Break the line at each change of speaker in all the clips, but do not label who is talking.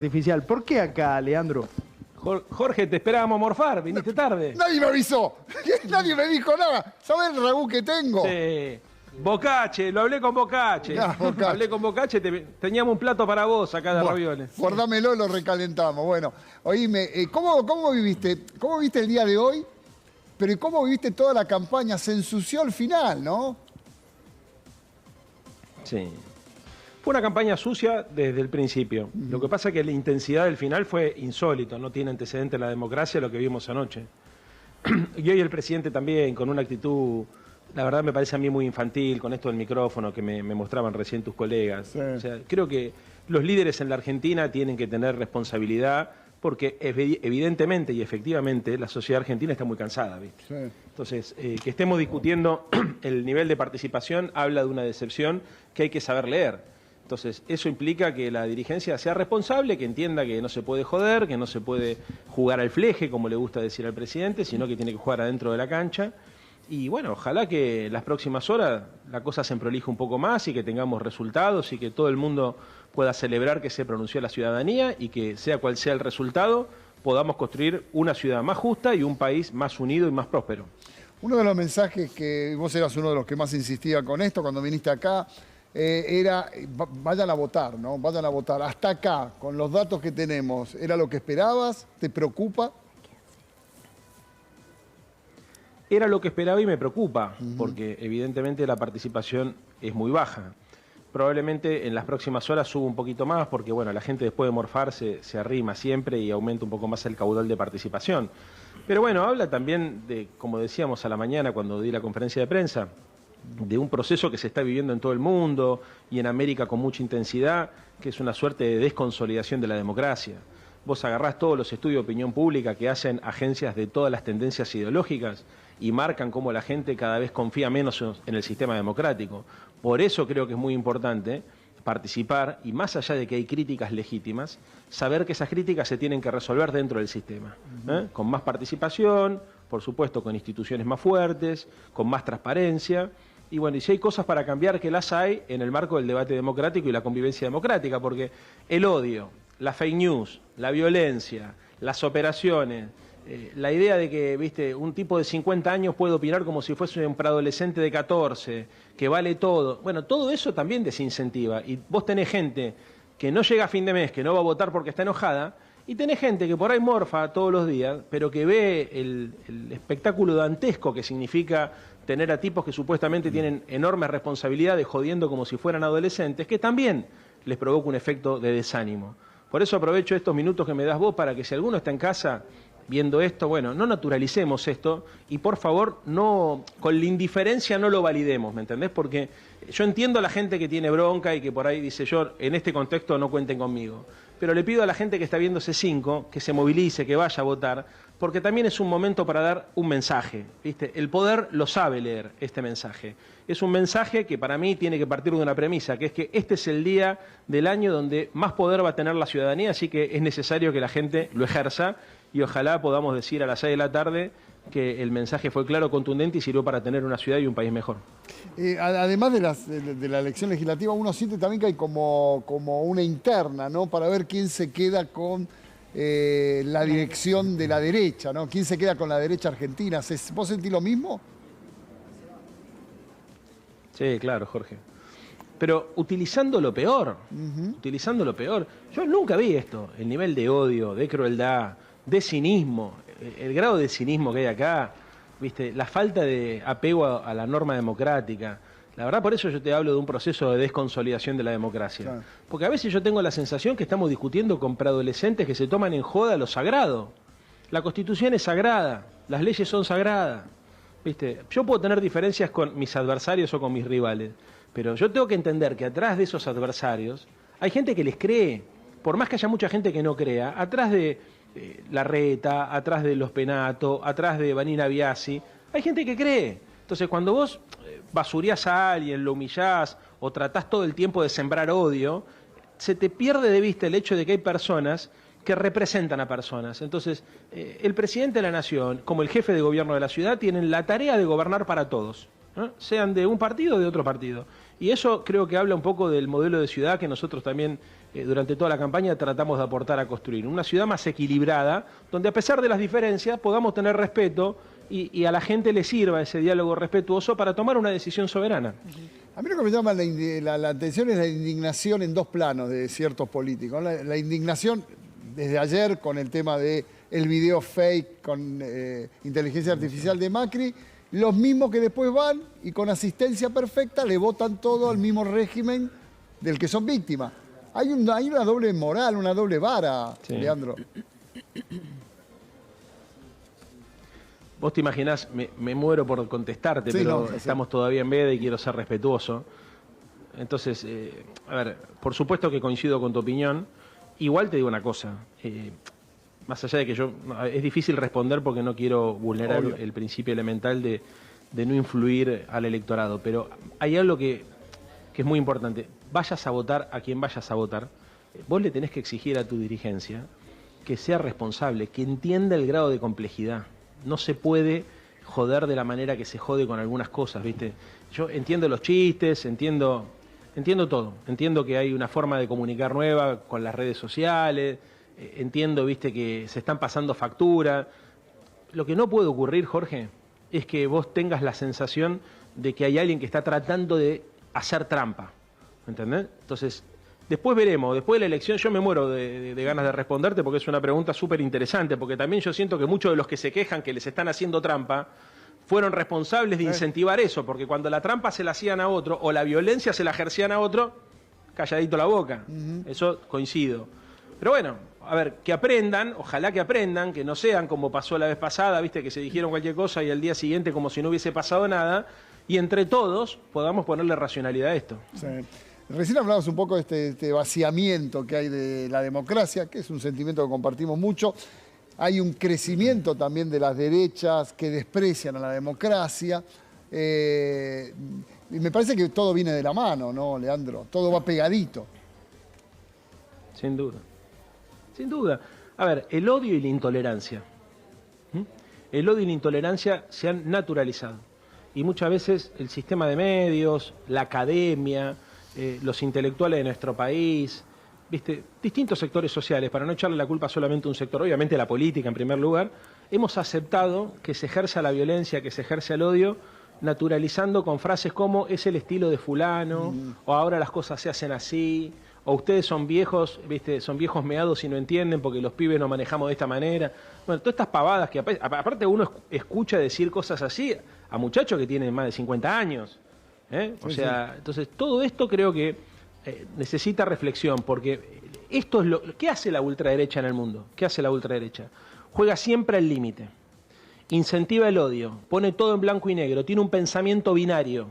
Artificial. ¿Por qué acá, Leandro?
Jorge, te esperábamos morfar, viniste tarde.
Nadie me avisó, nadie me dijo nada. ¿Sabés el ragú que tengo?
Sí. Bocache, lo hablé con Bocache.
No, Bocache.
Hablé con Bocache, teníamos un plato para vos acá de ravioles.
Guardámelo, lo recalentamos. Bueno, oíme, ¿cómo viviste? ¿Cómo viviste el día de hoy? Pero ¿y cómo viviste toda la campaña? Se ensució al final, ¿no?
Sí. Fue una campaña sucia desde el principio. Lo que pasa es que la intensidad del final fue insólito, no tiene antecedente en la democracia lo que vimos anoche. Y hoy el presidente también, con una actitud, la verdad me parece a mí muy infantil, con esto del micrófono que me mostraban recién tus colegas.
Sí.
O sea, creo que los líderes en la Argentina tienen que tener responsabilidad porque evidentemente y efectivamente la sociedad argentina está muy cansada, ¿viste?
Sí.
Entonces, que estemos discutiendo el nivel de participación habla de una decepción que hay que saber leer. Entonces, eso implica que la dirigencia sea responsable, que entienda que no se puede joder, que no se puede jugar al fleje, como le gusta decir al presidente, sino que tiene que jugar adentro de la cancha. Y bueno, ojalá que las próximas horas la cosa se prolije un poco más y que tengamos resultados y que todo el mundo pueda celebrar que se pronunció la ciudadanía y que sea cual sea el resultado, podamos construir una ciudad más justa y un país más unido y más próspero.
Uno de los mensajes que vos eras uno de los que más insistía con esto cuando viniste acá, era vayan a votar, ¿no? Vayan a votar. Hasta acá, con los datos que tenemos, ¿era lo que esperabas? ¿Te preocupa?
Era lo que esperaba y me preocupa, porque evidentemente la participación es muy baja. Probablemente en las próximas horas suba un poquito más, porque bueno, la gente después de morfar se arrima siempre y aumenta un poco más el caudal de participación. Pero bueno, habla también de, como decíamos a la mañana cuando di la conferencia de prensa, de un proceso que se está viviendo en todo el mundo y en América con mucha intensidad, que es una suerte de desconsolidación de la democracia. Vos agarrás todos los estudios de opinión pública que hacen agencias de todas las tendencias ideológicas y marcan cómo la gente cada vez confía menos en el sistema democrático. Por eso creo que es muy importante participar y más allá de que hay críticas legítimas, saber que esas críticas se tienen que resolver dentro del sistema, con más participación, por supuesto con instituciones más fuertes, con más transparencia. Y bueno, y si hay cosas para cambiar, que las hay en el marco del debate democrático y la convivencia democrática, porque el odio, la fake news, la violencia, las operaciones, la idea de que, viste, un tipo de 50 años puede opinar como si fuese un preadolescente de 14, que vale todo. Bueno, todo eso también desincentiva. Y vos tenés gente que no llega a fin de mes, que no va a votar porque está enojada, y tenés gente que por ahí morfa todos los días, pero que ve el espectáculo dantesco que significa tener a tipos que supuestamente tienen enormes responsabilidades jodiendo como si fueran adolescentes, que también les provoca un efecto de desánimo. Por eso aprovecho estos minutos que me das vos para que si alguno está en casa viendo esto, bueno, no naturalicemos esto y por favor no, con la indiferencia no lo validemos, ¿me entendés? Porque yo entiendo a la gente que tiene bronca y que por ahí dice yo en este contexto no cuenten conmigo, pero le pido a la gente que está viendo C5 que se movilice, que vaya a votar, porque también es un momento para dar un mensaje, ¿viste? El poder lo sabe leer, este mensaje. Es un mensaje que para mí tiene que partir de una premisa, que es que este es el día del año donde más poder va a tener la ciudadanía, así que es necesario que la gente lo ejerza y ojalá podamos decir a las 6 de la tarde que el mensaje fue claro, contundente y sirvió para tener una ciudad y un país mejor.
Además de la elección legislativa, uno siente también que hay como una interna, ¿no? Para ver quién se queda con la dirección de la derecha, ¿no? ¿Quién se queda con la derecha argentina? ¿Vos sentís lo mismo?
Sí, claro, Jorge. Pero utilizando lo peor, utilizando lo peor. Yo nunca vi esto, el nivel de odio, de crueldad, de cinismo, el grado de cinismo que hay acá, ¿viste? La falta de apego a la norma democrática. La verdad, por eso yo te hablo de un proceso de desconsolidación de la democracia. Claro. Porque a veces yo tengo la sensación que estamos discutiendo con preadolescentes que se toman en joda lo sagrado. La Constitución es sagrada, las leyes son sagradas, ¿viste? Yo puedo tener diferencias con mis adversarios o con mis rivales, pero yo tengo que entender que atrás de esos adversarios hay gente que les cree. Por más que haya mucha gente que no crea, atrás de Larreta, atrás de Los Penato, atrás de Vanina Biasi, hay gente que cree. Entonces, cuando vos basurías a alguien, lo humillás o tratás todo el tiempo de sembrar odio, se te pierde de vista el hecho de que hay personas que representan a personas. Entonces, el presidente de la Nación, como el jefe de gobierno de la ciudad, tienen la tarea de gobernar para todos, ¿no? Sean de un partido o de otro partido. Y eso creo que habla un poco del modelo de ciudad que nosotros también durante toda la campaña tratamos de aportar a construir. Una ciudad más equilibrada, donde a pesar de las diferencias podamos tener respeto y a la gente le sirva ese diálogo respetuoso para tomar una decisión soberana.
A mí lo que me llama la atención es la indignación en dos planos de ciertos políticos. La indignación desde ayer con el tema del video fake con inteligencia artificial de Macri, los mismos que después van y con asistencia perfecta le votan todo al mismo régimen del que son víctimas. Hay una doble moral, una doble vara, sí. Leandro.
Vos te imaginás, me muero por contestarte, sí, pero no, estamos todavía en veda y quiero ser respetuoso. Entonces, a ver, por supuesto que coincido con tu opinión. Igual te digo una cosa, más allá de que es difícil responder porque no quiero vulnerar el principio elemental de no influir al electorado, pero hay algo que es muy importante. Vayas a votar a quien vayas a votar, vos le tenés que exigir a tu dirigencia que sea responsable, que entienda el grado de complejidad. No se puede joder de la manera que se jode con algunas cosas, ¿viste? Yo entiendo los chistes, entiendo todo. Entiendo que hay una forma de comunicar nueva con las redes sociales, entiendo, ¿viste?, que se están pasando factura. Lo que no puede ocurrir, Jorge, es que vos tengas la sensación de que hay alguien que está tratando de hacer trampa, ¿entendés? Entonces, después veremos, después de la elección yo me muero de ganas de responderte porque es una pregunta súper interesante, porque también yo siento que muchos de los que se quejan que les están haciendo trampa fueron responsables de incentivar eso, porque cuando la trampa se la hacían a otro o la violencia se la ejercían a otro, calladito la boca. Eso coincido. Pero bueno, a ver, que aprendan, ojalá que aprendan, que no sean como pasó la vez pasada, viste, que se dijeron cualquier cosa y al día siguiente como si no hubiese pasado nada, y entre todos podamos ponerle racionalidad a esto.
Sí. Recién hablabas un poco de este vaciamiento que hay de la democracia, que es un sentimiento que compartimos mucho. Hay un crecimiento también de las derechas que desprecian a la democracia. Y me parece que todo viene de la mano, ¿no, Leandro? Todo va pegadito.
Sin duda. Sin duda. A ver, el odio y la intolerancia. El odio y la intolerancia se han naturalizado. Y muchas veces el sistema de medios, la academia, los intelectuales de nuestro país, ¿viste?, distintos sectores sociales, para no echarle la culpa solamente a un sector, obviamente la política en primer lugar, hemos aceptado que se ejerza la violencia, que se ejerce el odio, naturalizando con frases como es el estilo de fulano, o ahora las cosas se hacen así, o ustedes son viejos, ¿viste?, son viejos meados y no entienden porque los pibes no manejamos de esta manera. Bueno, todas estas pavadas que aparte uno escucha decir cosas así a muchachos que tienen más de 50 años. O sea, entonces todo esto creo que necesita reflexión, porque esto es ¿qué hace la ultraderecha en el mundo? ¿Qué hace la ultraderecha? Juega siempre al límite, incentiva el odio, pone todo en blanco y negro, tiene un pensamiento binario,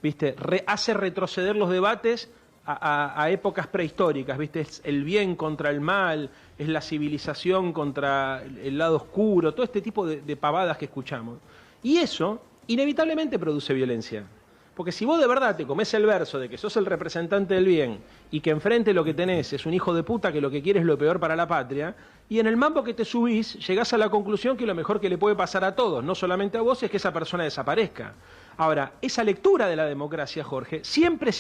¿viste? Hace retroceder los debates a épocas prehistóricas, ¿viste? Es el bien contra el mal, es la civilización contra el lado oscuro, todo este tipo de pavadas que escuchamos. Y eso inevitablemente produce violencia. Porque si vos de verdad te comés el verso de que sos el representante del bien y que enfrente lo que tenés es un hijo de puta que lo que quiere es lo peor para la patria, y en el mambo que te subís llegás a la conclusión que lo mejor que le puede pasar a todos, no solamente a vos, es que esa persona desaparezca. Ahora, esa lectura de la democracia, Jorge, siempre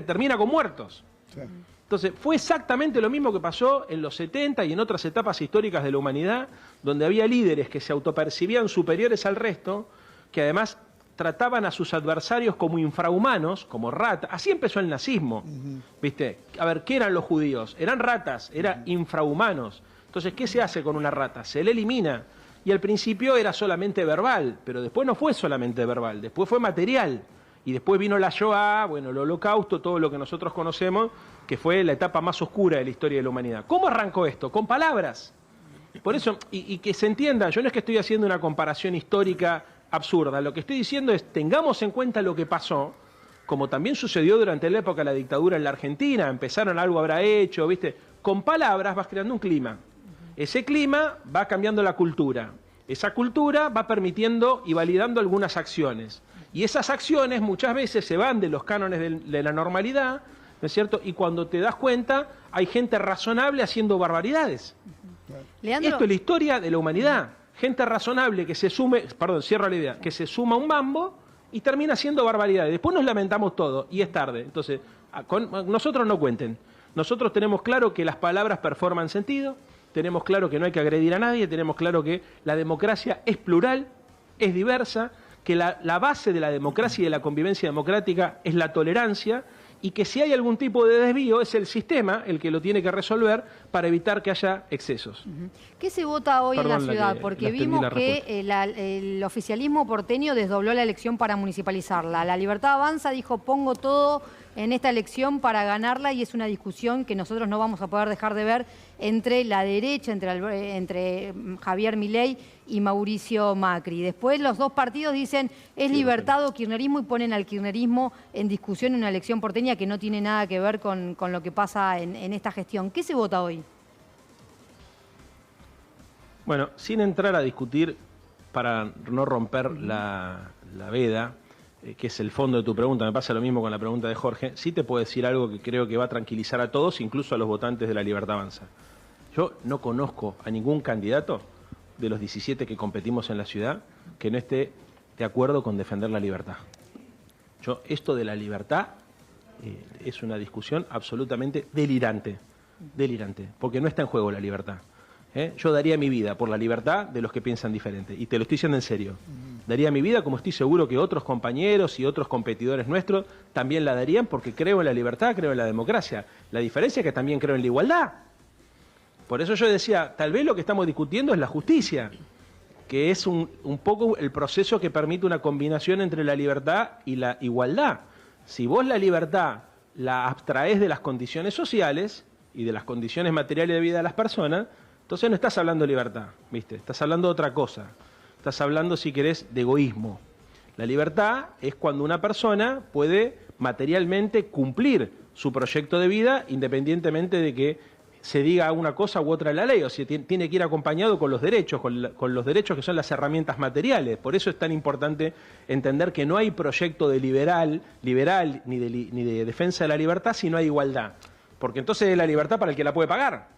termina con muertos. Sí. Entonces, fue exactamente lo mismo que pasó en los 70 y en otras etapas históricas de la humanidad, donde había líderes que se autopercibían superiores al resto, que además trataban a sus adversarios como infrahumanos, como ratas. Así empezó el nazismo, ¿viste? A ver, ¿qué eran los judíos? Eran ratas, eran infrahumanos. Entonces, ¿qué se hace con una rata? Se le elimina. Y al principio era solamente verbal, pero después no fue solamente verbal, después fue material. Y después vino la Shoah, bueno, el Holocausto, todo lo que nosotros conocemos, que fue la etapa más oscura de la historia de la humanidad. ¿Cómo arrancó esto? Con palabras. Por eso, y que se entienda, yo no es que estoy haciendo una comparación histórica absurda, lo que estoy diciendo es, tengamos en cuenta lo que pasó, como también sucedió durante la época de la dictadura en la Argentina, empezaron algo habrá hecho, ¿viste? Con palabras vas creando un clima. Ese clima va cambiando la cultura. Esa cultura va permitiendo y validando algunas acciones. Y esas acciones muchas veces se van de los cánones de la normalidad, ¿no es cierto? Y cuando te das cuenta, hay gente razonable haciendo barbaridades. Leandro. Esto es la historia de la humanidad. Gente razonable que se sume, perdón, cierro la idea, que se suma a un mambo y termina haciendo barbaridades. Después nos lamentamos todo y es tarde. Entonces, con nosotros no cuenten. Nosotros tenemos claro que las palabras performan sentido, tenemos claro que no hay que agredir a nadie, tenemos claro que la democracia es plural, es diversa, que la base de la democracia y de la convivencia democrática es la tolerancia, y que si hay algún tipo de desvío es el sistema el que lo tiene que resolver para evitar que haya excesos.
¿Qué se vota hoy en la ciudad? Porque vimos que el oficialismo porteño desdobló la elección para municipalizarla. La Libertad Avanza dijo, pongo todo en esta elección para ganarla, y es una discusión que nosotros no vamos a poder dejar de ver entre la derecha, entre Javier Milei y Mauricio Macri. Después los dos partidos dicen es libertad o kirchnerismo, y ponen al kirchnerismo en discusión en una elección porteña que no tiene nada que ver con lo que pasa en esta gestión. ¿Qué se vota hoy?
Bueno, sin entrar a discutir, para no romper la veda, que es el fondo de tu pregunta, me pasa lo mismo con la pregunta de Jorge, sí te puedo decir algo que creo que va a tranquilizar a todos, incluso a los votantes de la Libertad Avanza. Yo no conozco a ningún candidato de los 17 que competimos en la ciudad que no esté de acuerdo con defender la libertad. Esto de la libertad es una discusión absolutamente delirante, porque no está en juego la libertad. Yo daría mi vida por la libertad de los que piensan diferente, y te lo estoy diciendo en serio. Daría mi vida, como estoy seguro que otros compañeros y otros competidores nuestros también la darían, porque creo en la libertad, creo en la democracia. La diferencia es que también creo en la igualdad. Por eso yo decía, tal vez lo que estamos discutiendo es la justicia, que es un poco el proceso que permite una combinación entre la libertad y la igualdad. Si vos la libertad la abstraés de las condiciones sociales y de las condiciones materiales de vida de las personas, entonces no estás hablando de libertad, ¿viste? Estás hablando de otra cosa. Estás hablando, si querés, de egoísmo. La libertad es cuando una persona puede materialmente cumplir su proyecto de vida independientemente de que se diga una cosa u otra en la ley. O sea, tiene que ir acompañado con los derechos, con los derechos que son las herramientas materiales. Por eso es tan importante entender que no hay proyecto de liberal ni de defensa de la libertad si no hay igualdad. Porque entonces es la libertad para el que la puede pagar.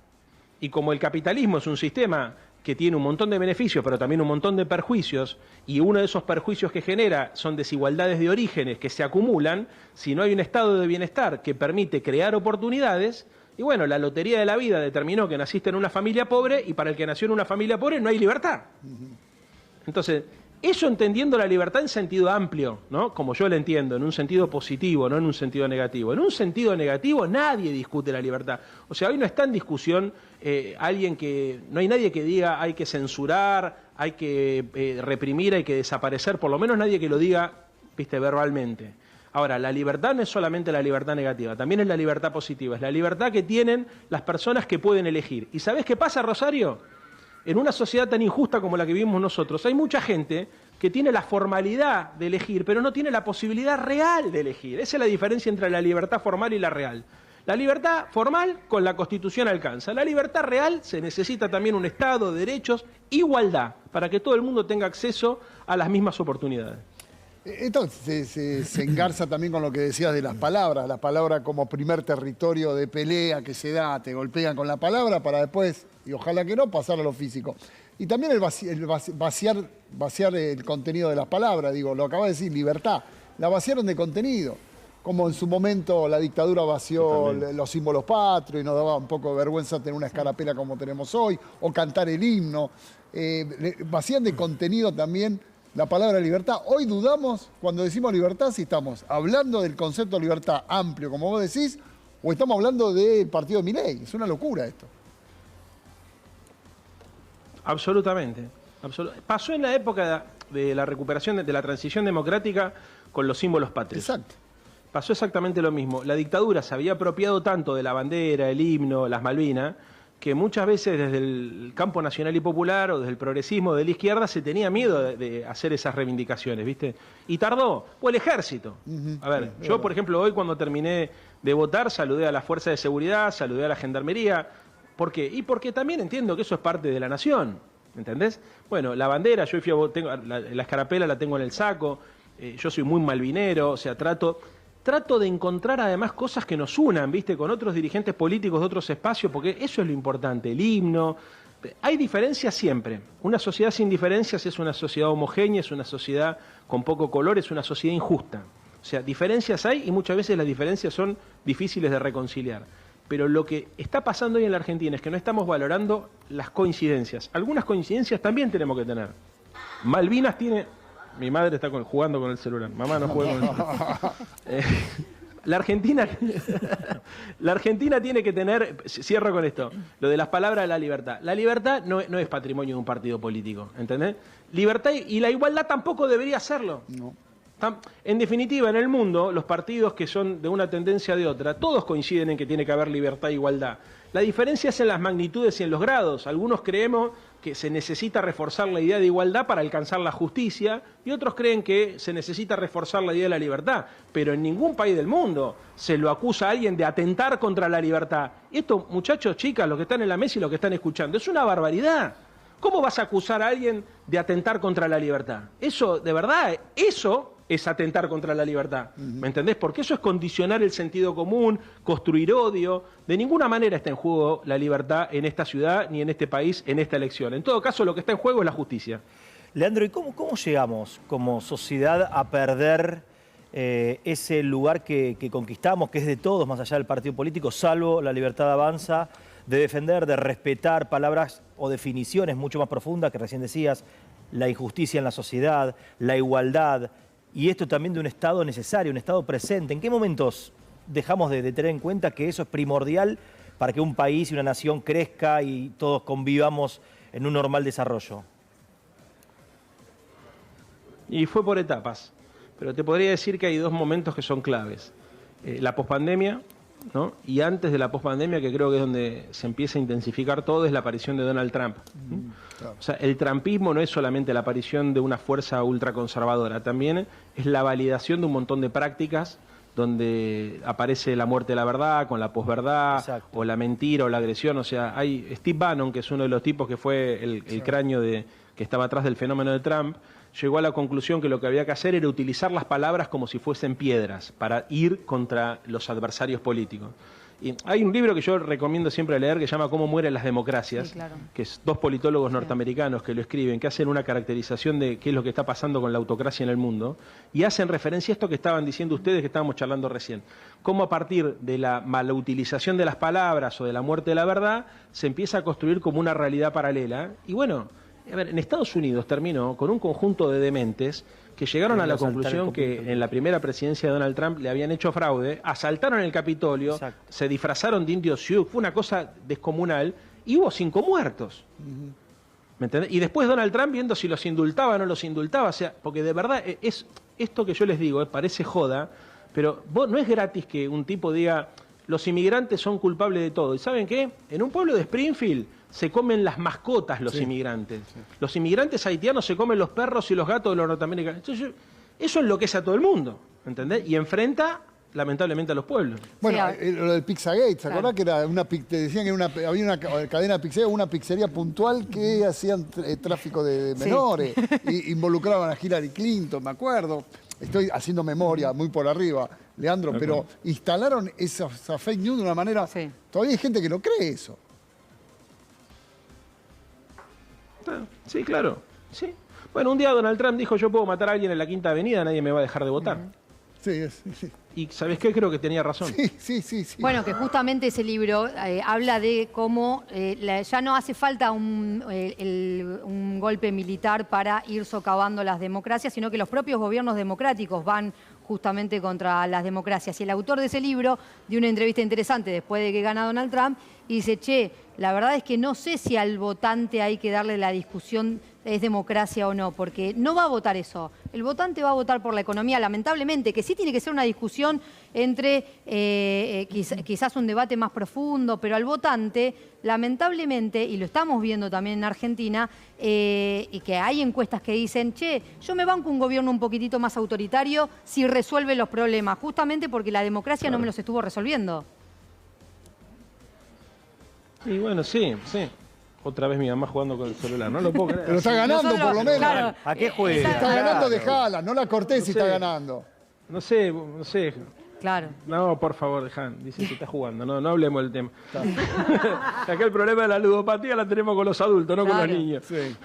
Y como el capitalismo es un sistema que tiene un montón de beneficios, pero también un montón de perjuicios, y uno de esos perjuicios que genera son desigualdades de orígenes que se acumulan, si no hay un estado de bienestar que permite crear oportunidades, y bueno, la lotería de la vida determinó que naciste en una familia pobre, y para el que nació en una familia pobre no hay libertad. Entonces, eso entendiendo la libertad en sentido amplio, ¿no? Como yo la entiendo, en un sentido positivo, no en un sentido negativo. En un sentido negativo nadie discute la libertad. O sea, hoy no está en discusión no hay nadie que diga hay que censurar, hay que reprimir, hay que desaparecer, por lo menos nadie que lo diga, viste, verbalmente. Ahora, la libertad no es solamente la libertad negativa, también es la libertad positiva, es la libertad que tienen las personas que pueden elegir. ¿Y sabés qué pasa, Rosario? En una sociedad tan injusta como la que vivimos nosotros, hay mucha gente que tiene la formalidad de elegir, pero no tiene la posibilidad real de elegir. Esa es la diferencia entre la libertad formal y la real. La libertad formal con la Constitución alcanza. La libertad real se necesita también un Estado, derechos, igualdad, para que todo el mundo tenga acceso a las mismas oportunidades.
Entonces se engarza también con lo que decías de las palabras. La palabra como primer territorio de pelea que se da, te golpean con la palabra para después, y ojalá que no, pasar a lo físico. Y también el vaciar el contenido de las palabras, digo, lo acaba de decir, libertad. La vaciaron de contenido, como en su momento la dictadura vació los símbolos patrios y nos daba un poco de vergüenza tener una escarapela como tenemos hoy, o cantar el himno. Vacían de contenido también la palabra libertad. Hoy dudamos cuando decimos libertad si estamos hablando del concepto de libertad amplio, como vos decís, o estamos hablando del partido de Milei. Es una locura esto.
Absolutamente. Pasó en la época de la recuperación, de la transición democrática con los símbolos patrios.
Exacto.
Pasó exactamente lo mismo. La dictadura se había apropiado tanto de la bandera, el himno, las Malvinas, que muchas veces desde el campo nacional y popular o desde el progresismo de la izquierda se tenía miedo de hacer esas reivindicaciones, ¿viste? Y tardó. O el ejército. A ver, yo, por ejemplo, hoy cuando terminé de votar, saludé a las fuerzas de seguridad, saludé a la gendarmería. ¿Por qué? Y porque también entiendo que eso es parte de la nación, ¿entendés? Bueno, la bandera, yo fui la escarapela la tengo en el saco, yo soy muy malvinero, o sea, trato de encontrar además cosas que nos unan, ¿viste? Con otros dirigentes políticos de otros espacios, porque eso es lo importante, el himno. Hay diferencias siempre. Una sociedad sin diferencias es una sociedad homogénea, es una sociedad con poco color, es una sociedad injusta. O sea, diferencias hay y muchas veces las diferencias son difíciles de reconciliar. Pero lo que está pasando hoy en la Argentina es que no estamos valorando las coincidencias. Algunas coincidencias también tenemos que tener. Malvinas tiene... Mi madre está jugando con el celular. Mamá no juega con el celular. La Argentina tiene que tener, cierro con esto, lo de las palabras de la libertad. La libertad no es patrimonio de un partido político, ¿entendés? Libertad y la igualdad tampoco debería serlo.
No.
En definitiva, en el mundo, los partidos que son de una tendencia o de otra, todos coinciden en que tiene que haber libertad e igualdad. La diferencia es en las magnitudes y en los grados. Algunos creemos que se necesita reforzar la idea de igualdad para alcanzar la justicia y otros creen que se necesita reforzar la idea de la libertad. Pero en ningún país del mundo se lo acusa a alguien de atentar contra la libertad. Esto, muchachos, chicas, los que están en la mesa y los que están escuchando, es una barbaridad. ¿Cómo vas a acusar a alguien de atentar contra la libertad? Eso, de verdad, eso es atentar contra la libertad. ¿Me entendés? Porque eso es condicionar el sentido común, construir odio. De ninguna manera está en juego la libertad en esta ciudad ni en este país, en esta elección. En todo caso, lo que está en juego es la justicia.
Leandro, ¿y cómo llegamos como sociedad a perder ese lugar que conquistamos, que es de todos, más allá del partido político, salvo la Libertad Avanza, de defender, de respetar palabras o definiciones mucho más profundas que recién decías, la injusticia en la sociedad, la igualdad, y esto también de un Estado necesario, un Estado presente? ¿En qué momentos dejamos de tener en cuenta que eso es primordial para que un país y una nación crezca y todos convivamos en un normal desarrollo?
Y fue por etapas, pero te podría decir que hay dos momentos que son claves. La pospandemia, ¿no? Y antes de la pospandemia, que creo que es donde se empieza a intensificar todo, es la aparición de Donald Trump. Claro. O sea, el trumpismo no es solamente la aparición de una fuerza ultraconservadora, también es la validación de un montón de prácticas donde aparece la muerte de la verdad, con la posverdad, o la mentira, o la agresión. O sea, hay Steve Bannon, que es uno de los tipos que fue el cráneo que estaba atrás del fenómeno de Trump, llegó a la conclusión que lo que había que hacer era utilizar las palabras como si fuesen piedras para ir contra los adversarios políticos. Y hay un libro que yo recomiendo siempre leer que se llama Cómo mueren las democracias, que es dos politólogos norteamericanos que lo escriben, que hacen una caracterización de qué es lo que está pasando con la autocracia en el mundo y hacen referencia a esto que estaban diciendo ustedes, que estábamos charlando recién. Cómo a partir de la mala utilización de las palabras o de la muerte de la verdad se empieza a construir como una realidad paralela. Y bueno, a ver, en Estados Unidos terminó con un conjunto de dementes que llegaron a la conclusión que en la primera presidencia de Donald Trump le habían hecho fraude, asaltaron el Capitolio, se disfrazaron de indios Sioux, fue una cosa descomunal, y hubo 5 muertos. ¿Me entendés? Y después Donald Trump viendo si los indultaba o no los indultaba, o sea, porque de verdad es esto que yo les digo, parece joda, pero no es gratis que un tipo diga, los inmigrantes son culpables de todo. ¿Y saben qué? En un pueblo de Springfield se comen las mascotas los inmigrantes. Los inmigrantes haitianos se comen los perros y los gatos de los norteamericanos. Entonces, eso enloquece a todo el mundo, ¿entendés? Y enfrenta, lamentablemente, a los pueblos.
Bueno, lo del Pizzagate, ¿se acordás que era te decían que había una cadena de pizzería, una pizzería puntual que hacían tráfico de menores, y involucraban a Hillary Clinton, me acuerdo. Estoy haciendo memoria muy por arriba, Leandro, pero instalaron esa fake news de una manera... Todavía hay gente que no cree eso.
Sí, claro. Sí. Bueno, un día Donald Trump dijo, yo puedo matar a alguien en la Quinta Avenida, nadie me va a dejar de votar.
Sí.
Y ¿sabés qué? Creo que tenía razón.
Sí.
Bueno, que justamente ese libro habla de cómo ya no hace falta un golpe militar para ir socavando las democracias, sino que los propios gobiernos democráticos van justamente contra las democracias. Y el autor de ese libro dio una entrevista interesante después de que gana Donald Trump y dice, che, la verdad es que no sé si al votante hay que darle la discusión es democracia o no, porque no va a votar eso. El votante va a votar por la economía, lamentablemente, que sí tiene que ser una discusión entre quizás un debate más profundo, pero al votante, lamentablemente, y lo estamos viendo también en Argentina, y que hay encuestas que dicen, che, yo me banco un gobierno un poquitito más autoritario si resuelve los problemas, justamente porque la democracia no me los estuvo resolviendo.
Y bueno, sí. Otra vez mi mamá jugando con el celular, no lo puedo creer.
Pero está ganando por lo menos.
Claro,
¿A qué juega?
Está ganando, dejala, no la cortés si está ganando.
No sé.
Claro.
No, por favor, dejá. Dice que está jugando, no hablemos del tema. Acá el problema de la ludopatía la tenemos con los adultos, no con los niños.
Sí.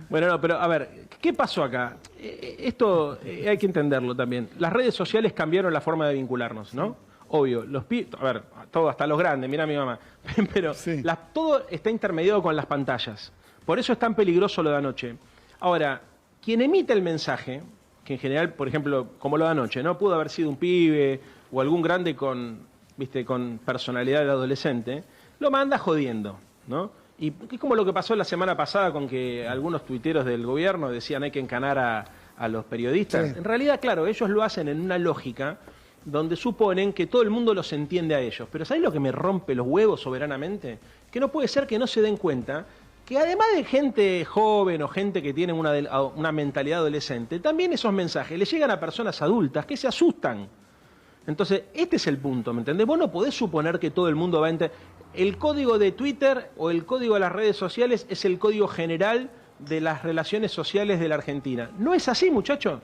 Bueno, no, pero a ver, ¿qué pasó acá? Esto hay que entenderlo también. Las redes sociales cambiaron la forma de vincularnos, ¿no? obvio, a ver, todo, hasta los grandes, mira mi mamá, pero
sí,
todo está intermediado con las pantallas. Por eso es tan peligroso lo de anoche. Ahora, quien emite el mensaje, que en general, por ejemplo, como lo de anoche, ¿no? Pudo haber sido un pibe o algún grande con personalidad de adolescente, lo manda jodiendo, ¿no? Y es como lo que pasó la semana pasada con que algunos tuiteros del gobierno decían hay que encanar a los periodistas. Sí. En realidad, claro, ellos lo hacen en una lógica donde suponen que todo el mundo los entiende a ellos. Pero ¿sabés lo que me rompe los huevos soberanamente? Que no puede ser que no se den cuenta que además de gente joven o gente que tiene una mentalidad adolescente, también esos mensajes le llegan a personas adultas que se asustan. Entonces, este es el punto, ¿me entendés? Vos no podés suponer que todo el mundo va a entender. El código de Twitter o el código de las redes sociales es el código general de las relaciones sociales de la Argentina. No es así, muchachos.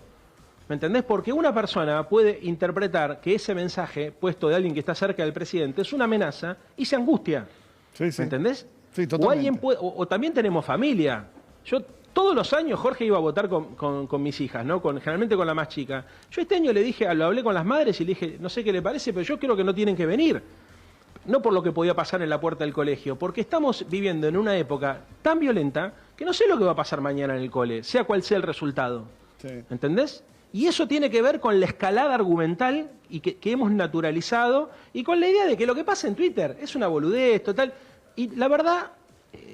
¿Me entendés? Porque una persona puede interpretar que ese mensaje puesto de alguien que está cerca del presidente es una amenaza y se angustia. Sí, sí. ¿Me entendés? Sí, totalmente. O también tenemos familia. Yo todos los años, Jorge iba a votar con mis hijas, ¿no? Generalmente con la más chica. Yo este año le dije, lo hablé con las madres y le dije, no sé qué le parece, pero yo creo que no tienen que venir. No por lo que podía pasar en la puerta del colegio, porque estamos viviendo en una época tan violenta que no sé lo que va a pasar mañana en el cole, sea cual sea el resultado. Sí. ¿Entendés? Y eso tiene que ver con la escalada argumental y que hemos naturalizado y con la idea de que lo que pasa en Twitter es una boludez total. Y la verdad,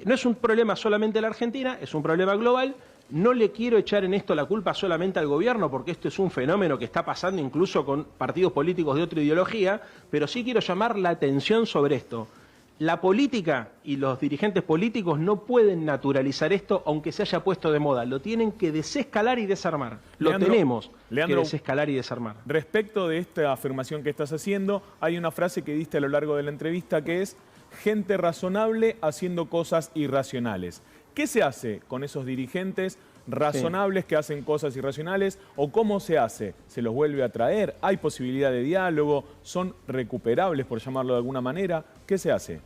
no es un problema solamente de la Argentina, es un problema global. No le quiero echar en esto la culpa solamente al gobierno, porque esto es un fenómeno que está pasando incluso con partidos políticos de otra ideología, pero sí quiero llamar la atención sobre esto. La política y los dirigentes políticos no pueden naturalizar esto, aunque se haya puesto de moda. Lo tienen que desescalar y desarmar. Tenemos que desescalar y desarmar.
Respecto de esta afirmación que estás haciendo, hay una frase que diste a lo largo de la entrevista que es gente razonable haciendo cosas irracionales. ¿Qué se hace con esos dirigentes razonables que hacen cosas irracionales? ¿O cómo se hace? ¿Se los vuelve a traer? ¿Hay posibilidad de diálogo? ¿Son recuperables, por llamarlo de alguna manera? ¿Qué se hace?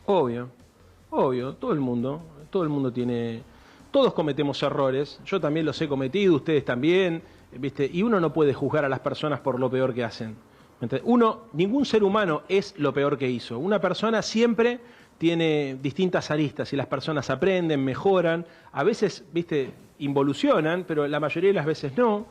Obvio, todo el mundo tiene... Todos cometemos errores, yo también los he cometido, ustedes también, ¿viste? Y uno no puede juzgar a las personas por lo peor que hacen. Ningún ser humano es lo peor que hizo. Una persona siempre tiene distintas aristas y las personas aprenden, mejoran, a veces, viste, involucionan, pero la mayoría de las veces no.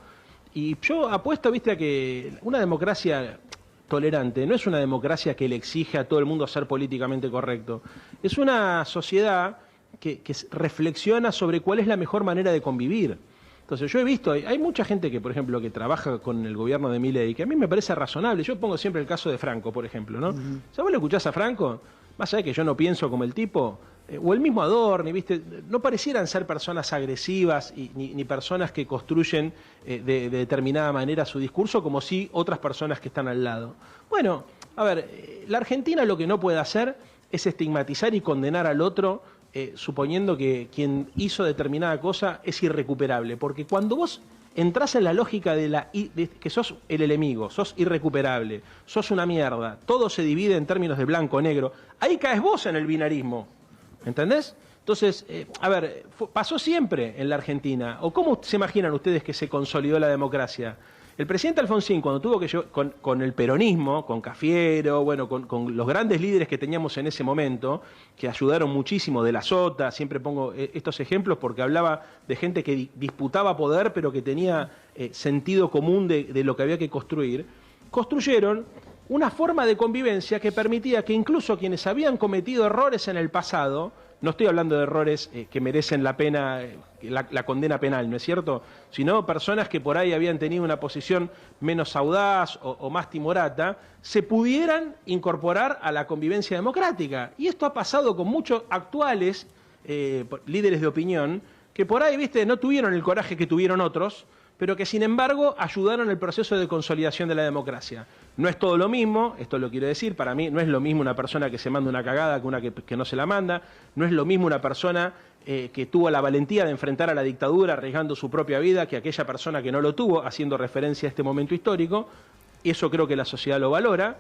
Y yo apuesto, viste, a que una democracia tolerante no es una democracia que le exige a todo el mundo ser políticamente correcto. Es una sociedad que reflexiona sobre cuál es la mejor manera de convivir. Entonces yo he visto, hay mucha gente que, por ejemplo, que trabaja con el gobierno de Milei, que a mí me parece razonable. Yo pongo siempre el caso de Franco, por ejemplo, ¿no? ¿Sabes? ¿Vos le escuchás a Franco? Más allá de que yo no pienso como el tipo, o el mismo Adorni, ¿viste? No parecieran ser personas agresivas ni personas que construyen de determinada manera su discurso, como si otras personas que están al lado. Bueno, a ver, la Argentina lo que no puede hacer es estigmatizar y condenar al otro suponiendo que quien hizo determinada cosa es irrecuperable. Porque cuando vos entrás en la lógica de que sos el enemigo, sos irrecuperable, sos una mierda, todo se divide en términos de blanco o negro, ahí caes vos en el binarismo, ¿entendés? Entonces, a ver, pasó siempre en la Argentina. ¿O cómo se imaginan ustedes que se consolidó la democracia? El presidente Alfonsín, cuando tuvo que con el peronismo, con Cafiero, bueno, con los grandes líderes que teníamos en ese momento, que ayudaron muchísimo, de la Sota, siempre pongo estos ejemplos porque hablaba de gente que disputaba poder, pero que tenía sentido común de lo que había que construir, construyeron una forma de convivencia que permitía que incluso quienes habían cometido errores en el pasado, no estoy hablando de errores que merecen la pena, la condena penal, ¿no es cierto? Sino personas que por ahí habían tenido una posición menos audaz o más timorata, se pudieran incorporar a la convivencia democrática. Y esto ha pasado con muchos actuales líderes de opinión que por ahí, viste, no tuvieron el coraje que tuvieron otros, pero que sin embargo ayudaron el proceso de consolidación de la democracia. No es todo lo mismo, esto lo quiero decir, para mí no es lo mismo una persona que se manda una cagada que una que no se la manda, no es lo mismo una persona que tuvo la valentía de enfrentar a la dictadura arriesgando su propia vida que aquella persona que no lo tuvo, haciendo referencia a este momento histórico. Eso creo que la sociedad lo valora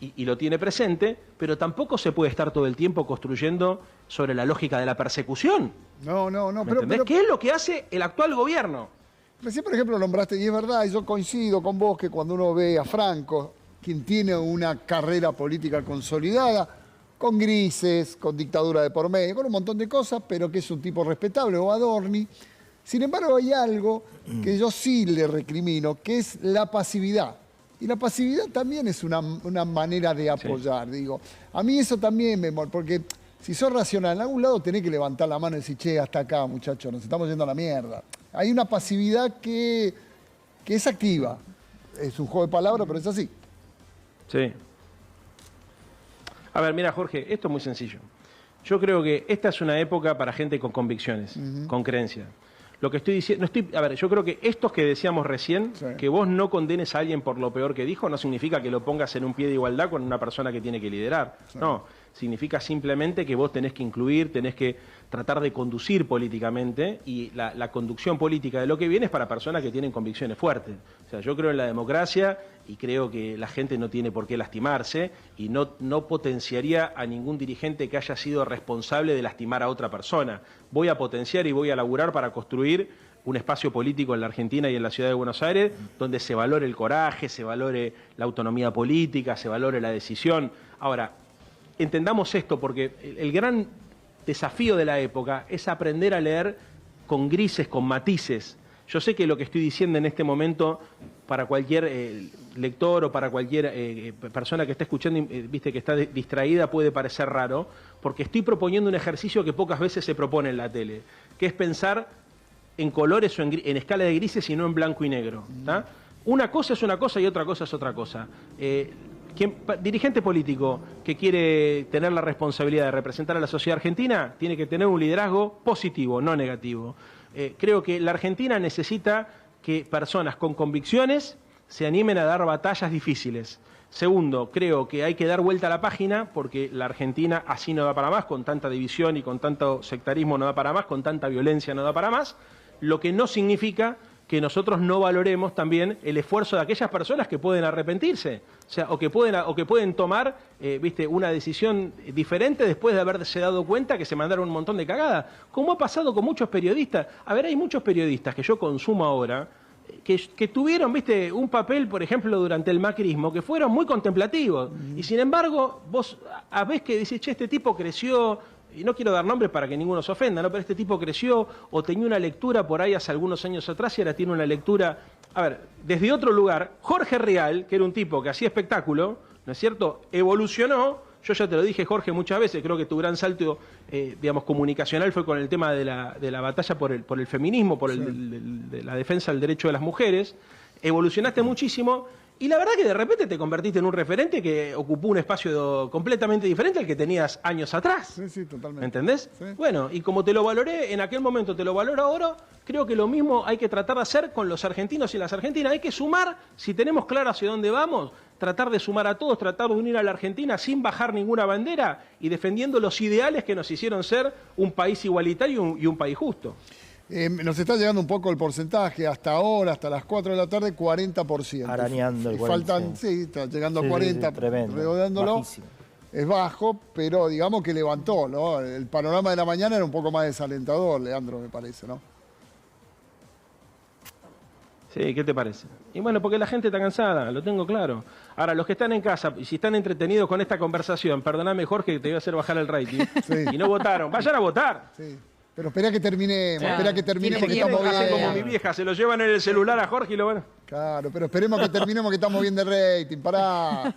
y lo tiene presente, pero tampoco se puede estar todo el tiempo construyendo sobre la lógica de la persecución.
No,
pero ¿qué es lo que hace el actual gobierno?
Recién, por ejemplo, nombraste, y es verdad, y yo coincido con vos, que cuando uno ve a Franco, quien tiene una carrera política consolidada, con grises, con dictadura de por medio, con un montón de cosas, pero que es un tipo respetable, o Adorni. Sin embargo, hay algo que yo sí le recrimino, que es la pasividad. Y la pasividad también es una manera de apoyar, digo. A mí eso también me molesta, porque si sos racional, en algún lado tenés que levantar la mano y decir, che, hasta acá, muchachos, nos estamos yendo a la mierda. Hay una pasividad que es activa. Es un juego de palabras, pero es así.
Sí. A ver, mira, Jorge, esto es muy sencillo. Yo creo que esta es una época para gente con convicciones, con creencia. Lo que estoy diciendo, a ver, yo creo que estos que decíamos recién, que vos no condenes a alguien por lo peor que dijo, no significa que lo pongas en un pie de igualdad con una persona que tiene que liderar. No, significa simplemente que vos tenés que incluir, tenés que tratar de conducir políticamente, y la conducción política de lo que viene es para personas que tienen convicciones fuertes. O sea, yo creo en la democracia y creo que la gente no tiene por qué lastimarse, y no potenciaría a ningún dirigente que haya sido responsable de lastimar a otra persona. Voy a potenciar y voy a laburar para construir un espacio político en la Argentina y en la ciudad de Buenos Aires donde se valore el coraje, se valore la autonomía política, se valore la decisión. Ahora, entendamos esto, porque el gran desafío de la época es aprender a leer con grises, con matices. Yo sé que lo que estoy diciendo en este momento, para cualquier lector o para cualquier persona que esté escuchando, viste, que está distraída, puede parecer raro, porque estoy proponiendo un ejercicio que pocas veces se propone en la tele, que es pensar en colores o en escala de grises y no en blanco y negro. ¿Tá? Una cosa es una cosa y otra cosa es otra cosa. Dirigente político que quiere tener la responsabilidad de representar a la sociedad argentina tiene que tener un liderazgo positivo, no negativo. Creo que la Argentina necesita que personas con convicciones se animen a dar batallas difíciles. Segundo, creo que hay que dar vuelta a la página porque la Argentina así no da para más, con tanta división y con tanto sectarismo no da para más, con tanta violencia no da para más, lo que no significa que nosotros no valoremos también el esfuerzo de aquellas personas que pueden arrepentirse, o sea, o que pueden tomar, viste, una decisión diferente después de haberse dado cuenta que se mandaron un montón de cagadas, como ha pasado con muchos periodistas. A ver, hay muchos periodistas que yo consumo ahora que tuvieron, viste, un papel, por ejemplo, durante el macrismo, que fueron muy contemplativos, y sin embargo, vos a veces que decís, che, este tipo creció. Y no quiero dar nombres para que ninguno se ofenda, ¿no? Pero este tipo creció o tenía una lectura por ahí hace algunos años atrás y ahora tiene una lectura, a ver, desde otro lugar. Jorge Rial, que era un tipo que hacía espectáculo, ¿no es cierto?, evolucionó. Yo ya te lo dije, Jorge, muchas veces, creo que tu gran salto, digamos, comunicacional fue con el tema de la batalla por el feminismo, por de la defensa del derecho de las mujeres. Evolucionaste muchísimo. Y la verdad que de repente te convertiste en un referente que ocupó un espacio completamente diferente al que tenías años atrás.
Sí, sí, totalmente.
¿Entendés?
Sí.
Bueno, y como te lo valoré en aquel momento, te lo valoro ahora, creo que lo mismo hay que tratar de hacer con los argentinos y las argentinas. Hay que sumar, si tenemos claro hacia dónde vamos, tratar de sumar a todos, tratar de unir a la Argentina sin bajar ninguna bandera y defendiendo los ideales que nos hicieron ser un país igualitario y un país justo.
Nos está llegando un poco el porcentaje, hasta ahora, hasta las 4 de la tarde, 40%.
Arañando el 40%.
Faltan, sí, está llegando a 40,
sí, tremendo,
redondeándolo.
bajísimo.
Es bajo, pero digamos que levantó, ¿no? El panorama de la mañana era un poco más desalentador, Leandro, me parece, ¿no?
Sí, ¿qué te parece? Y bueno, porque la gente está cansada, lo tengo claro. Ahora, los que están en casa, y si están entretenidos con esta conversación, perdóname, Jorge, que te voy a hacer bajar el rating,
Sí.
Y no votaron, vayan a votar.
Sí. Pero espera que terminemos, espera que terminemos, que
tiene
estamos
tiempo,
bien.
Hacen como mi vieja, se lo llevan en el celular a Jorge y lo van.
Claro, pero esperemos que terminemos, que estamos bien de rating. Pará,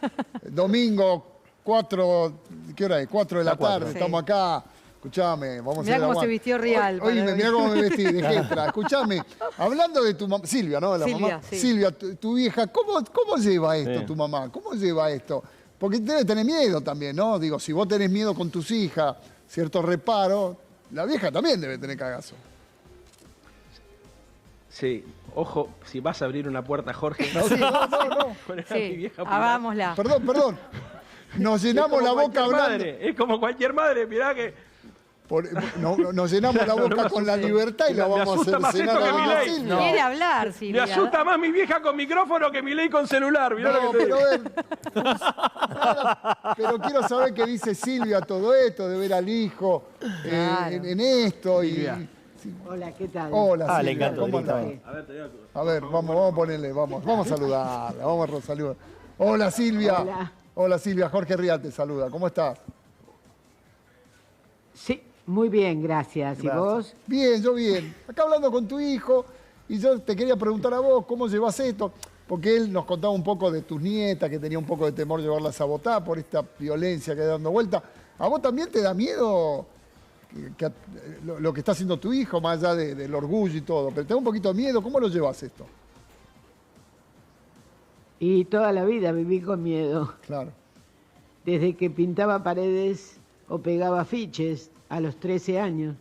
domingo, 4, ¿qué hora es? 4 de la tarde,
Sí.
estamos acá. Escuchame, vamos a
Mirá
hacer
cómo
aguante.
se vistió Rial.
Oye,
para
mirá
hoy.
cómo me vestí, de Gestra. Escuchame, hablando de tu mamá, Silvia, ¿no? La
Silvia,
mamá.
sí.
Silvia, tu vieja, ¿cómo lleva esto
Sí.
tu mamá? ¿Cómo lleva esto? Porque debe tener miedo también, ¿no? Digo, si vos tenés miedo con tus hijas, cierto reparo, la vieja también debe tener cagazo.
Sí, ojo, si vas a abrir una puerta, Jorge,
No, no.
poner a mi
Sí,
vieja.
hagámosla.
Perdón. Nos llenamos la boca hablando.
Es como cualquier madre, mirá que...
Nos llenamos la boca con la libertad y la
Me
vamos a
asusta
hacer
más
cenar
esto
a
que
doña
Milei.
Silvia.
Quiere hablar,
Me
Silvia.
asusta más mi vieja con micrófono que Milei con celular, mirá lo que te digo.
Pero quiero saber qué dice Silvia todo esto, de ver al hijo
Claro.
en esto.
Silvia.
Hola, ¿qué tal?
Hola,
le
Silvia,
encantó
¿cómo andás? A ver, vamos a ponerle, vamos a saludarla, vamos a saludar. Hola, Silvia.
Hola.
Hola, Silvia, Jorge Rial te saluda. ¿Cómo estás?
Sí, muy bien, gracias. ¿Y vos?
Bien, yo bien. Acá hablando con tu hijo, y yo te quería preguntar a vos, ¿cómo llevas esto? Porque él nos contaba un poco de tus nietas, que tenía un poco de temor llevarlas a votar por esta violencia que hay dando vuelta. ¿A vos también te da miedo lo que está haciendo tu hijo, más allá del orgullo y todo? Pero te da un poquito de miedo. ¿Cómo lo llevas esto?
Y toda la vida viví con miedo.
Claro.
Desde que pintaba paredes o pegaba afiches a los 13 años.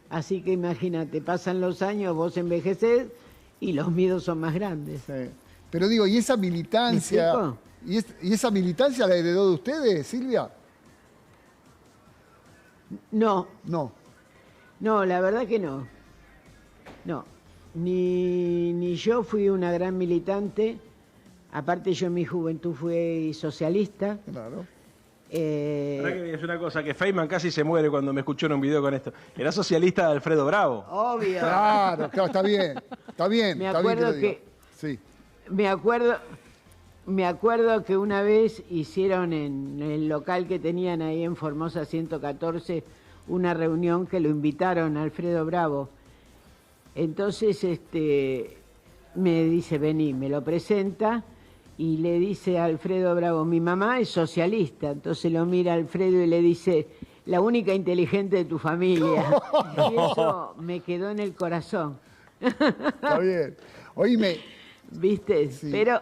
Así que imagínate, pasan los años, vos envejecés y los miedos son más grandes.
Sí. Pero digo, ¿y esa militancia? ¿Y esa militancia la heredó de ustedes, Silvia?
No,
No.
no, la verdad que no. No, ni yo fui una gran militante. Aparte yo en mi juventud fui socialista.
Claro.
Ahora que es una cosa, que Feynman casi se muere cuando me escuchó en un video con esto. Era socialista de Alfredo Bravo.
Obvio.
Claro, está bien. Está bien.
Me
está bien
acuerdo
lo diga. Sí.
Me acuerdo que una vez hicieron en el local que tenían ahí en Formosa 114 una reunión que lo invitaron a Alfredo Bravo. Entonces me dice, vení, me lo presenta y le dice a Alfredo Bravo, mi mamá es socialista. Entonces lo mira Alfredo y le dice, la única inteligente de tu familia. Y eso me quedó en el corazón.
Está bien. Oíme.
¿Viste?
Sí.
Pero...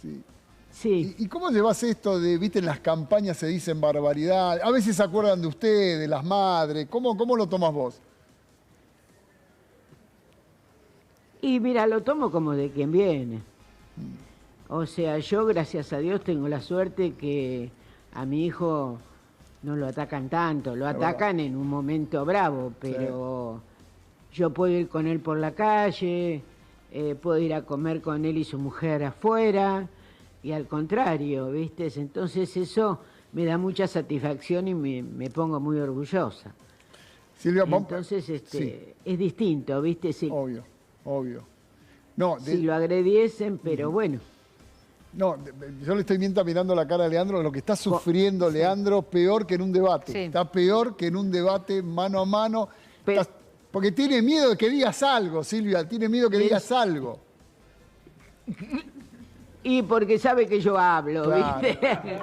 Sí.
Sí.
¿Y cómo llevas esto de, viste, en las campañas se dicen barbaridad? A veces se acuerdan de usted, de las madres. ¿Cómo lo tomas vos?
Y mira, lo tomo como de quien viene. O sea, yo, gracias a Dios, tengo la suerte que a mi hijo no lo atacan tanto. Lo atacan en un momento bravo, pero yo puedo ir con él por la calle, puedo ir a comer con él y su mujer afuera, y al contrario, ¿viste? Entonces eso me da mucha satisfacción y me pongo muy orgullosa.
Silvia,
entonces es distinto, ¿viste? Sí.
Obvio. No,
si lo agrediesen, pero bueno.
No, yo le estoy mirando la cara a Leandro, lo que está sufriendo Leandro, peor que en un debate. Sí. Está peor que en un debate mano a mano. Porque tiene miedo de que digas algo, Silvia, tiene miedo que digas algo.
Y porque sabe que yo hablo, claro. ¿Viste?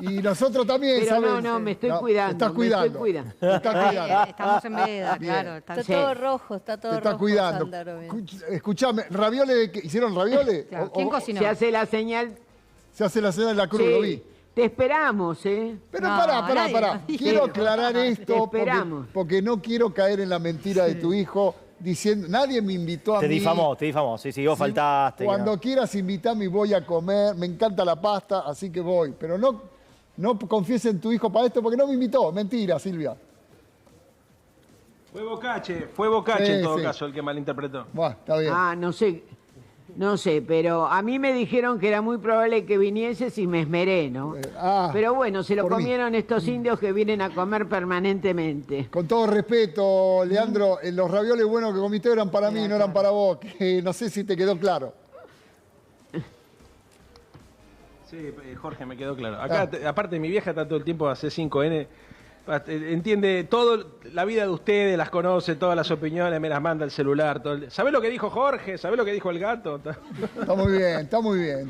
Y nosotros también
pero
sabemos.
No, me estoy cuidando.
Te estás cuidando.
Me estoy cuidando.
Estamos en veda, claro.
Está todo rojo, está todo rojo.
Te estás cuidando. Escuchame, ¿ravioles hicieron ravioles?
Claro. ¿Quién cocinó?
Se hace la señal.
Se hace la señal de la cruz,
sí.
Lo vi.
Te esperamos, ¿eh?
Pero pará. Quiero aclarar esto porque no quiero caer en la mentira de tu hijo diciendo, nadie me invitó a mí.
Te difamó, sí, vos faltaste.
Cuando quieras invitarme y voy a comer, me encanta la pasta, así que voy. Pero no confíes en tu hijo para esto porque no me invitó. Mentira, Silvia.
Fue Bocache en todo caso el que malinterpretó.
Bueno, está bien.
No sé, pero a mí me dijeron que era muy probable que vinieses y me esmeré, ¿no? Pero bueno, se lo comieron estos indios que vienen a comer permanentemente.
Con todo respeto, Leandro, los ravioles buenos que comiste eran para mí, no eran para vos. Que no sé si te quedó claro.
Sí, Jorge, me quedó claro. Acá, aparte, mi vieja está todo el tiempo a C5N. Entiende todo, la vida de ustedes, las conoce, todas las opiniones, me las manda el celular. ¿Sabés lo que dijo Jorge? ¿Sabés lo que dijo el gato?
Está muy bien.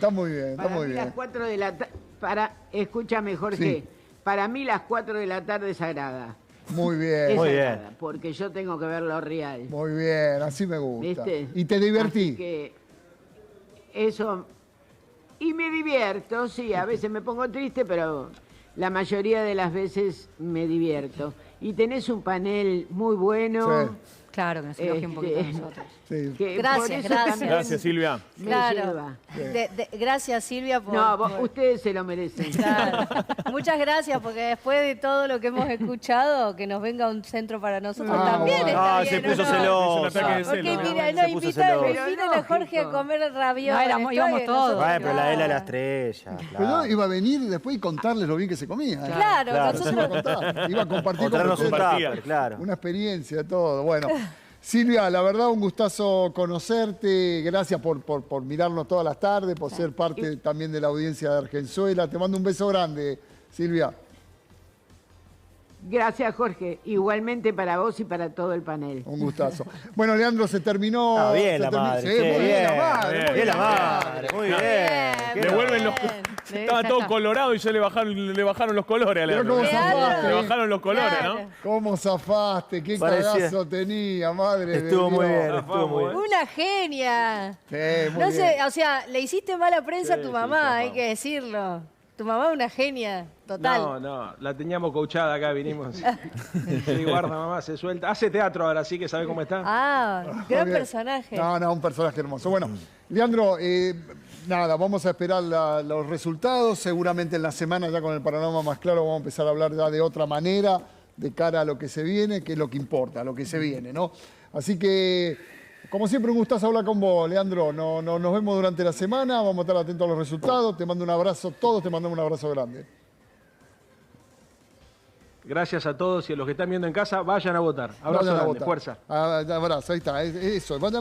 Para mí las 4 de la tarde, escúchame, Jorge, para mí las 4 de la tarde es sagrada.
Muy bien.
Muy bien.
Porque yo tengo que ver lo real.
Muy bien, así me gusta.
¿Viste?
Y te divertí.
Así que eso, y me divierto, sí, a veces me pongo triste, pero la mayoría de las veces me divierto. Y tenés un panel muy bueno,
Claro, que nos elogie un poquito a nosotros.
Sí.
Gracias, gracias.
Gracias, Silvia.
Claro. Gracias, Silvia, por...
No, ustedes se lo merecen.
Claro. Muchas gracias, porque después de todo lo que hemos escuchado, que nos venga un centro para nosotros también
bueno.
está
Se
bien,
puso
¿o no?
celosa.
Es un ataque de
Porque
celos,
mira,
Se
no,
puso
invitaron
celosa.
a Jorge a comer ravioles.
No, íbamos todos.
nosotros
Bueno, pero
no.
la estrella.
Pero
Claro.
iba a venir después y contarles lo bien que se comía. ¿eh?
Claro,
Claro.
Se iba a
nosotros...
contar, iba a compartir
O traernos un
compartía.
tupper, claro.
una experiencia, todo. Bueno, Silvia, la verdad un gustazo conocerte. Gracias por mirarnos todas las tardes, por ser parte también de la audiencia de Argenzuela. Te mando un beso grande, Silvia.
Gracias, Jorge. Igualmente para vos y para todo el panel.
Un gustazo. Bueno, Leandro, se terminó.
Bien
se
la
terminó-
madre.
Sí,
che,
muy bien la madre.
Bien,
muy
bien la
bien.
madre. Muy bien. Qué
Devuelven los...
Sí,
Estaba
ya
todo
está.
colorado y ya le bajaron los colores a Leandro.
cómo
zafaste.
Le bajaron los colores,
Claro.
¿no?
¿Cómo zafaste? ¿Qué
Parecía-
cagazo tenía, madre de
Estuvo muy
Dios.
bien, estuvo muy bien.
Una genia.
Sí, muy
No
bien.
sé, o sea, le hiciste mala prensa a tu mamá,
zafado.
hay que decirlo. Tu mamá es una genia, total.
No, la teníamos coachada acá, vinimos. Sí, guarda, mamá, se suelta. Hace teatro ahora, sí que sabe cómo está.
Ah, gran
Muy bien.
personaje.
No, un personaje hermoso. Bueno, Leandro, nada, vamos a esperar los resultados. Seguramente en la semana, ya con el panorama más claro, vamos a empezar a hablar ya de otra manera, de cara a lo que se viene, que es lo que importa, lo que se viene, ¿no? Así que, como siempre, un gustazo hablar con vos, Leandro. Nos vemos durante la semana, vamos a estar atentos a los resultados. Te mando un abrazo, todos te mandamos un abrazo grande.
Gracias a todos y a los que están viendo en casa, vayan a votar. Abrazo
Vayan a
grande,
votar.
fuerza.
Abrazo, ahí está, eso. Vayan a